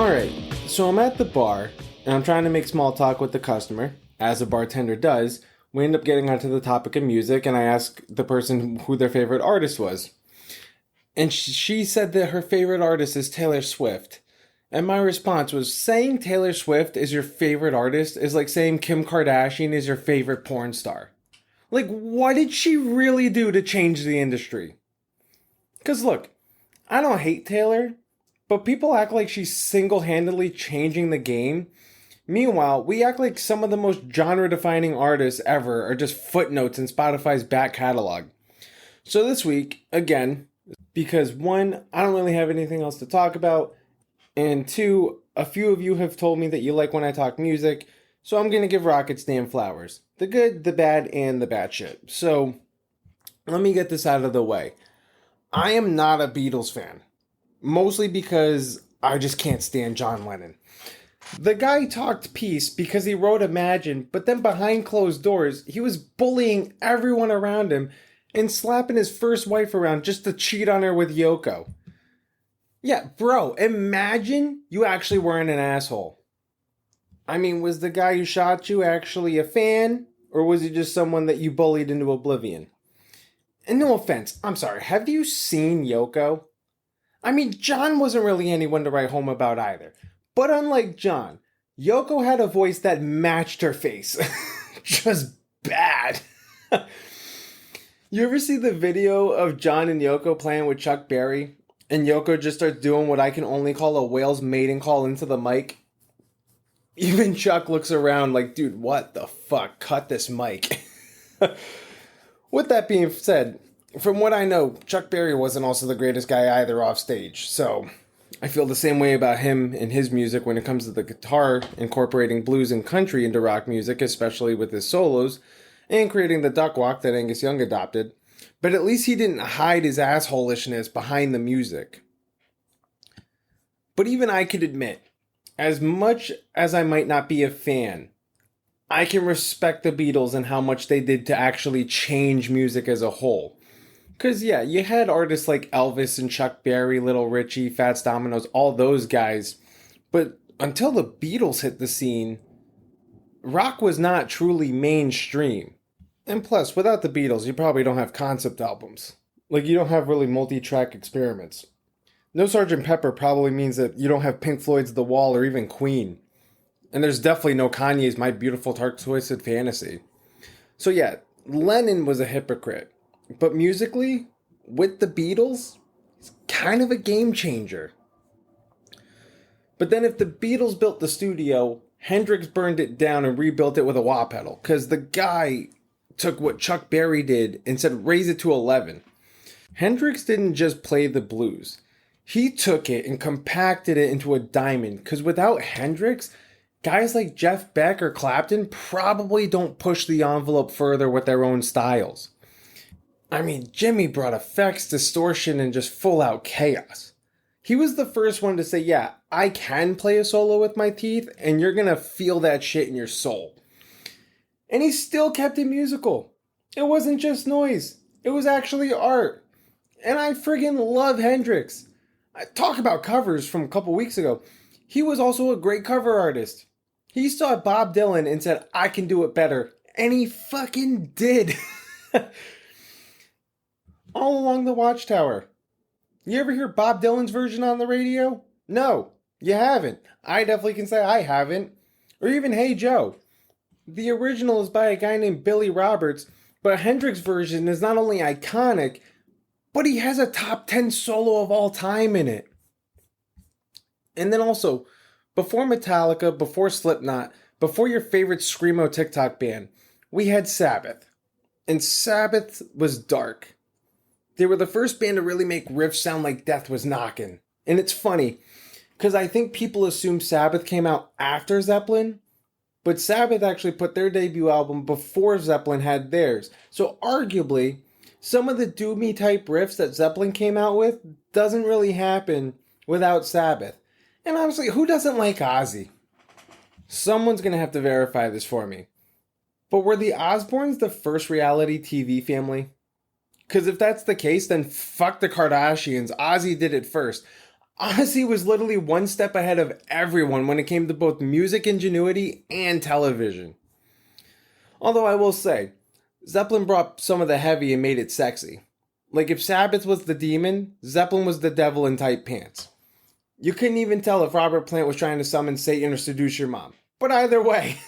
Alright, so I'm at the bar, and I'm trying to make small talk with the customer, as a bartender does. We end up getting onto the topic of music, and I ask the person who their favorite artist was. And she said that her favorite artist is Taylor Swift. And my response was, saying Taylor Swift is your favorite artist is like saying Kim Kardashian is your favorite porn star. Like, what did she really do to change the industry? Because look, I don't hate Taylor, but people act like she's single-handedly changing the game. Meanwhile, we act like some of the most genre-defining artists ever are just footnotes in Spotify's back catalog. So this week, again, because one, I don't really have anything else to talk about, and two, a few of you have told me that you like when I talk music, so I'm going to give rock its damn flowers. The good, the bad, and the bad shit. So, let me get this out of the way. I am not a Beatles fan. Mostly because I just can't stand John Lennon. The guy talked peace because he wrote Imagine, but then behind closed doors, he was bullying everyone around him and slapping his first wife around just to cheat on her with Yoko. Yeah, bro, imagine you actually weren't an asshole. I mean, was the guy who shot you actually a fan? Or was he just someone that you bullied into oblivion? And no offense, I'm sorry, have you seen Yoko? I mean, John wasn't really anyone to write home about either. But unlike John, Yoko had a voice that matched her face. Just bad. You ever see the video of John and Yoko playing with Chuck Berry? And Yoko just starts doing what I can only call a whale's mating call into the mic? Even Chuck looks around like, dude, what the fuck? Cut this mic. With that being said, from what I know, Chuck Berry wasn't also the greatest guy either off stage, so I feel the same way about him and his music when it comes to the guitar, incorporating blues and country into rock music, especially with his solos, and creating the duck walk that Angus Young adopted. But at least he didn't hide his assholishness behind the music. But even I could admit, as much as I might not be a fan, I can respect the Beatles and how much they did to actually change music as a whole. Because, yeah, you had artists like Elvis and Chuck Berry, Little Richie, Fats Domino's, all those guys. But until the Beatles hit the scene, rock was not truly mainstream. And plus, without the Beatles, you probably don't have concept albums. Like, you don't have really multi-track experiments. No Sgt. Pepper probably means that you don't have Pink Floyd's The Wall or even Queen. And there's definitely no Kanye's My Beautiful Dark Twisted Fantasy. So yeah, Lennon was a hypocrite. But musically, with the Beatles, it's kind of a game changer. But then if the Beatles built the studio, Hendrix burned it down and rebuilt it with a wah pedal. Because the guy took what Chuck Berry did and said raise it to 11. Hendrix didn't just play the blues. He took it and compacted it into a diamond. Because without Hendrix, guys like Jeff Beck or Clapton probably don't push the envelope further with their own styles. I mean, Jimmy brought effects, distortion, and just full-out chaos. He was the first one to say, yeah, I can play a solo with my teeth, and you're gonna feel that shit in your soul. And he still kept it musical. It wasn't just noise. It was actually art. And I friggin' love Hendrix. I talk about covers from a couple weeks ago. He was also a great cover artist. He saw Bob Dylan and said, I can do it better. And he fucking did. All Along the Watchtower. You ever hear Bob Dylan's version on the radio? No, you haven't. I definitely can say I haven't. Or even Hey Joe. The original is by a guy named Billy Roberts, but Hendrix's version is not only iconic, but he has a top 10 solo of all time in it. And then also, before Metallica, before Slipknot, before your favorite Screamo TikTok band, we had Sabbath. And Sabbath was dark. They were the first band to really make riffs sound like death was knocking. And it's funny, because I think people assume Sabbath came out after Zeppelin, but Sabbath actually put their debut album before Zeppelin had theirs. So arguably, some of the doomy type riffs that Zeppelin came out with doesn't really happen without Sabbath. And honestly, who doesn't like Ozzy? Someone's going to have to verify this for me. But were the Osbournes the first reality TV family? Because if that's the case, then fuck the Kardashians. Ozzy did it first. Ozzy was literally one step ahead of everyone when it came to both music ingenuity and television. Although I will say, Zeppelin brought some of the heavy and made it sexy. Like if Sabbath was the demon, Zeppelin was the devil in tight pants. You couldn't even tell if Robert Plant was trying to summon Satan or seduce your mom. But either way,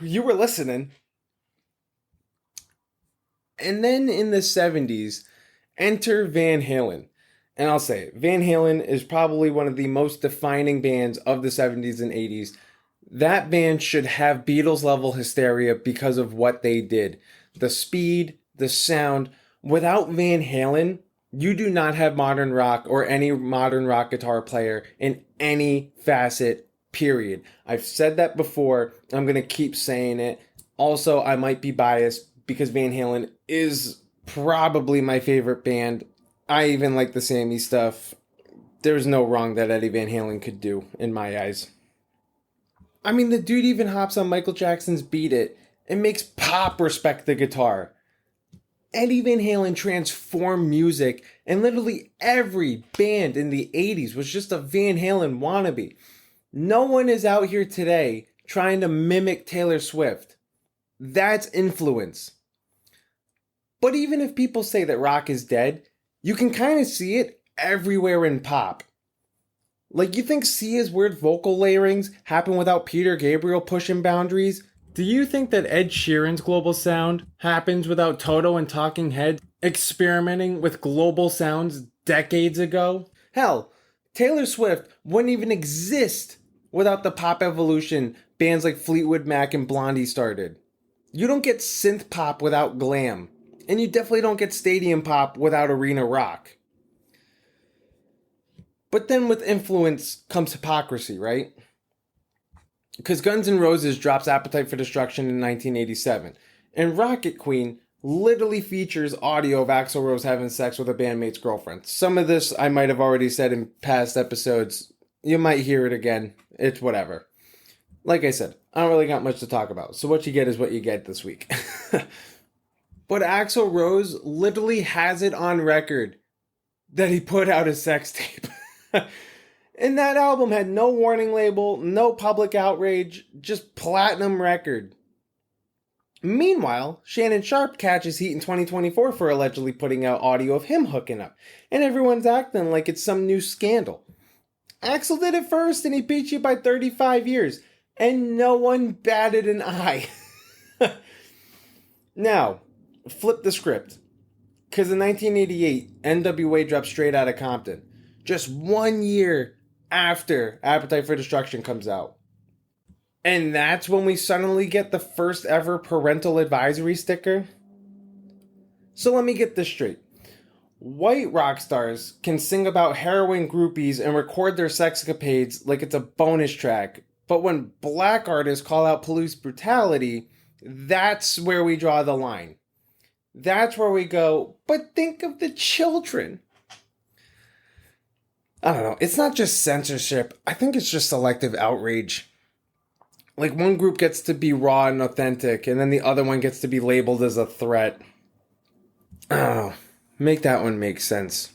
you were listening. And then in the 70s, enter Van Halen. And I'll say it, Van Halen is probably one of the most defining bands of the 70s and 80s. That band should have Beatles level hysteria because of what they did. The speed, the sound. Without Van Halen, you do not have modern rock or any modern rock guitar player in any facet, period. I've said that before. I'm going to keep saying it. Also, I might be biased because Van Halen is probably my favorite band. I even like the Sammy stuff. There's no wrong that Eddie Van Halen could do, in my eyes. I mean, the dude even hops on Michael Jackson's Beat It and makes pop respect the guitar. Eddie Van Halen transformed music, and literally every band in the 80s was just a Van Halen wannabe. No one is out here today trying to mimic Taylor Swift. That's influence. But even if people say that rock is dead, you can kind of see it everywhere in pop. Like, you think Sia's weird vocal layerings happen without Peter Gabriel pushing boundaries? Do you think that Ed Sheeran's global sound happens without Toto and Talking Heads experimenting with global sounds decades ago? Hell, Taylor Swift wouldn't even exist without the pop evolution bands like Fleetwood Mac and Blondie started. You don't get synth pop without glam. And you definitely don't get stadium pop without arena rock. But then with influence comes hypocrisy, right? Because Guns N' Roses drops Appetite for Destruction in 1987. And Rocket Queen literally features audio of Axl Rose having sex with a bandmate's girlfriend. Some of this I might have already said in past episodes. You might hear it again. It's whatever. Like I said, I don't really got much to talk about. So what you get is what you get this week. But Axl Rose literally has it on record that he put out a sex tape. And that album had no warning label, no public outrage, just platinum record. Meanwhile, Shannon Sharpe catches heat in 2024 for allegedly putting out audio of him hooking up. And everyone's acting like it's some new scandal. Axl did it first and he beat you by 35 years. And no one batted an eye. Now, flip the script. Because in 1988, NWA dropped Straight Outta Compton. Just 1 year after Appetite for Destruction comes out. And that's when we suddenly get the first ever parental advisory sticker. So let me get this straight. White rock stars can sing about heroin groupies and record their sexcapades like it's a bonus track. But when black artists call out police brutality, that's where we draw the line. That's where we go, but think of the children. I don't know. It's not just censorship. I think it's just selective outrage. Like one group gets to be raw and authentic, and then the other one gets to be labeled as a threat. I don't know. Make that one make sense.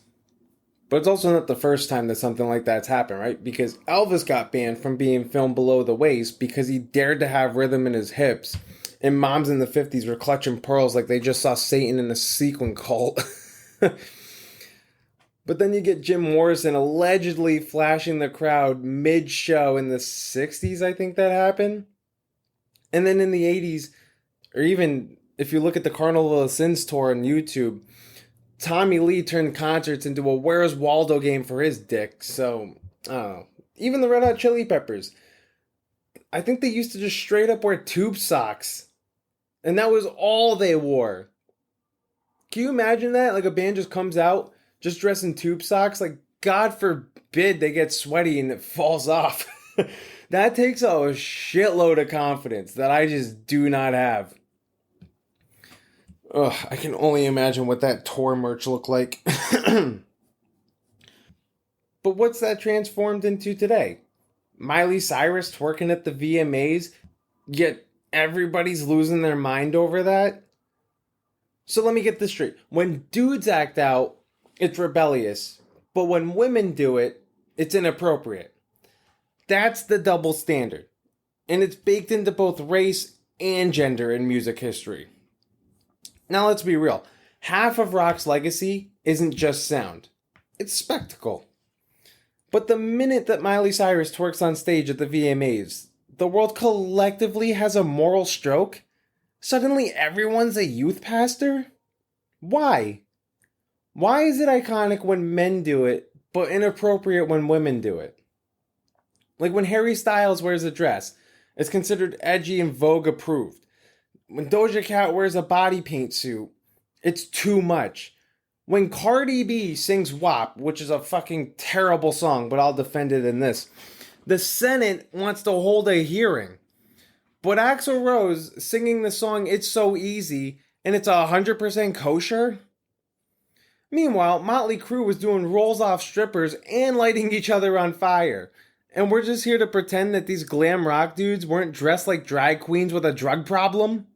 But it's also not the first time that something like that's happened, right? Because Elvis got banned from being filmed below the waist because he dared to have rhythm in his hips. And moms in the 50s were clutching pearls like they just saw Satan in a sequin cult. But then you get Jim Morrison allegedly flashing the crowd mid-show in the 60s, I think that happened. And then in the 80s, or even if you look at the Carnival of Sins tour on YouTube, Tommy Lee turned concerts into a Where's Waldo game for his dick. So, I don't know. Even the Red Hot Chili Peppers. I think they used to just straight up wear tube socks. And that was all they wore. Can you imagine that? Like a band just comes out, just dressed in tube socks. Like, God forbid they get sweaty and it falls off. That takes a shitload of confidence that I just do not have. Ugh, I can only imagine what that tour merch looked like. But what's that transformed into today? Miley Cyrus twerking at the VMAs, yet everybody's losing their mind over that? So let me get this straight. When dudes act out, it's rebellious. But when women do it, It's inappropriate. That's the double standard. And it's baked into both race and gender in music history. Now let's be real. Half of rock's legacy isn't just sound. It's spectacle. But the minute that Miley Cyrus twerks on stage at the VMAs, the world collectively has a moral stroke? Suddenly everyone's a youth pastor? Why? Why is it iconic when men do it, but inappropriate when women do it? Like when Harry Styles wears a dress, it's considered edgy and Vogue approved. When Doja Cat wears a body paint suit, it's too much. When Cardi B sings WAP, which is a fucking terrible song, but I'll defend it in this, the Senate wants to hold a hearing. But Axl Rose singing the song It's So Easy, and it's 100% kosher? Meanwhile, Motley Crue was doing rolls off strippers and lighting each other on fire. And we're just here to pretend that these glam rock dudes weren't dressed like drag queens with a drug problem?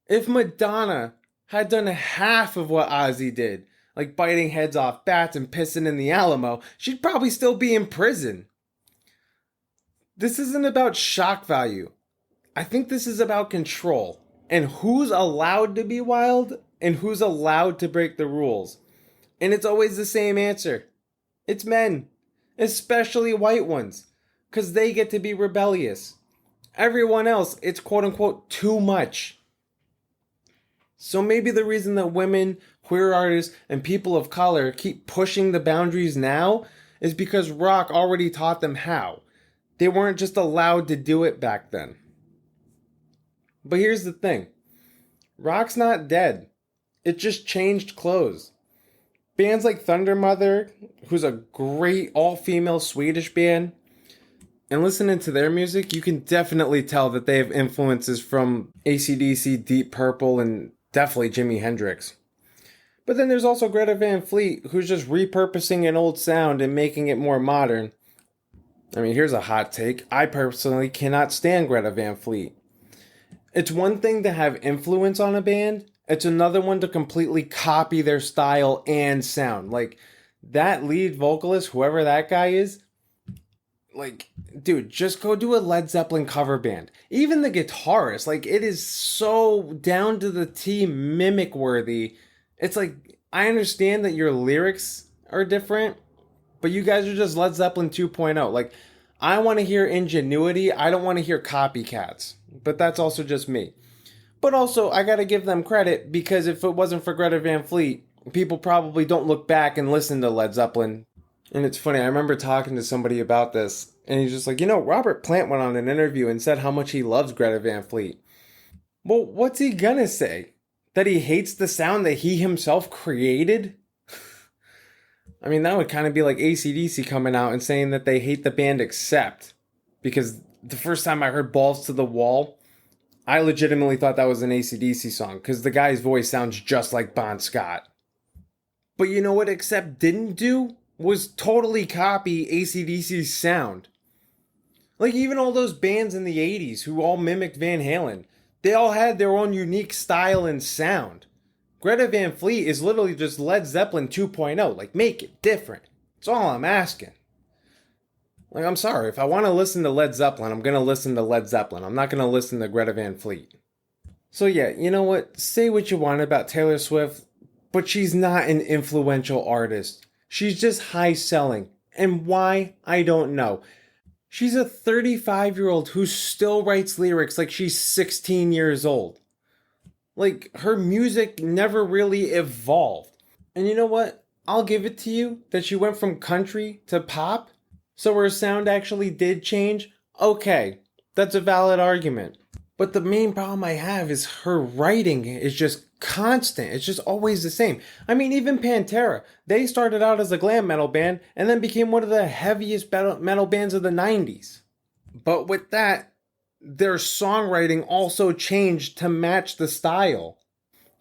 If Madonna had done half of what Ozzy did, like biting heads off bats and pissing in the Alamo, she'd probably still be in prison. This isn't about shock value. I think this is about control and who's allowed to be wild and who's allowed to break the rules. And it's always the same answer. It's men, especially white ones, because they get to be rebellious. Everyone else, it's quote unquote too much. So maybe the reason that women, queer artists, and people of color keep pushing the boundaries now is because rock already taught them how. They weren't just allowed to do it back then. But here's the thing. Rock's not dead. It just changed clothes. Bands like Thunder Mother, who's a great all-female Swedish band, and listening to their music, you can definitely tell that they have influences from AC/DC, Deep Purple, and definitely Jimi Hendrix. But then there's also Greta Van Fleet, who's just repurposing an old sound and making it more modern. I mean, here's a hot take. I personally cannot stand Greta Van Fleet. It's one thing to have influence on a band. It's another one to completely copy their style and sound. Like, that lead vocalist, whoever that guy is, like, dude, just go do a Led Zeppelin cover band. Even the guitarist, like, it is so down to the T mimic worthy. It's like, I understand that your lyrics are different, but you guys are just Led Zeppelin 2.0. Like, I want to hear ingenuity. I don't want to hear copycats. But that's also just me. But also, I gotta give them credit, because if it wasn't for Greta Van Fleet, people probably don't look back and listen to Led Zeppelin. And it's funny, I remember talking to somebody about this, and he's just like, Robert Plant went on an interview and said how much he loves Greta Van Fleet. Well, what's he gonna say? That he hates the sound that he himself created? I mean, that would kind of be like AC/DC coming out and saying that they hate the band Accept. Because the first time I heard Balls to the Wall, I legitimately thought that was an AC/DC song, because the guy's voice sounds just like Bon Scott. But you know what Accept didn't do? Was totally copy AC/DC's sound. Like, even all those bands in the 80s who all mimicked Van Halen, they all had their own unique style and sound. Greta Van Fleet is literally just Led Zeppelin 2.0. Like, make it different. That's all I'm asking. Like, I'm sorry, if I want to listen to Led Zeppelin, I'm going to listen to Led Zeppelin. I'm not going to listen to Greta Van Fleet. So yeah, you know what? Say what you want about Taylor Swift, but she's not an influential artist. She's just high selling. And why? I don't know. She's a 35-year-old who still writes lyrics like she's 16 years old. Like, her music never really evolved. And you know what? I'll give it to you that she went from country to pop. So her sound actually did change? Okay, that's a valid argument. But the main problem I have is her writing is just constant. It's just always the same. I mean, even Pantera, they started out as a glam metal band and then became one of the heaviest metal bands of the 90s. But with that, their songwriting also changed to match the style.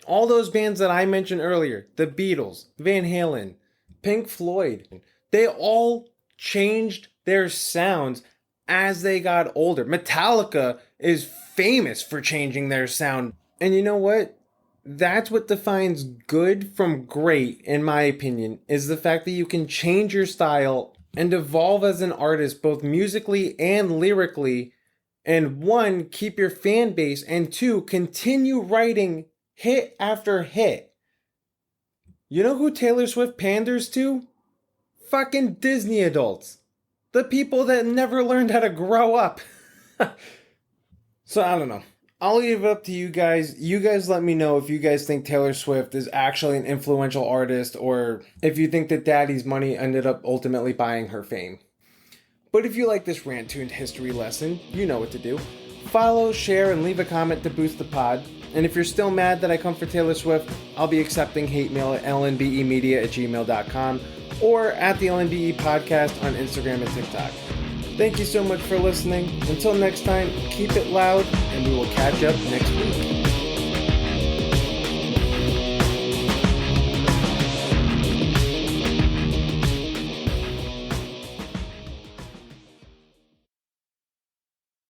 All those bands that I mentioned earlier, the Beatles, Van Halen, Pink Floyd, they all changed their sounds as they got older. Metallica is famous for changing their sound. And you know what? That's what defines good from great, in my opinion, is the fact that you can change your style and evolve as an artist, both musically and lyrically, and one, keep your fan base, and two, continue writing hit after hit. You know who Taylor Swift panders to? Fucking Disney adults. The people that never learned how to grow up. So I don't know. I'll leave it up to you guys. You guys let me know if you guys think Taylor Swift is actually an influential artist or if you think that Daddy's money ended up ultimately buying her fame. But if you like this rant-tuned history lesson, you know what to do. Follow, share, and leave a comment to boost the pod. And if you're still mad that I come for Taylor Swift, I'll be accepting hate mail at lnbemedia@gmail.com or at the LNBE podcast on Instagram and TikTok. Thank you so much for listening. Until next time, keep it loud, and we will catch up next week.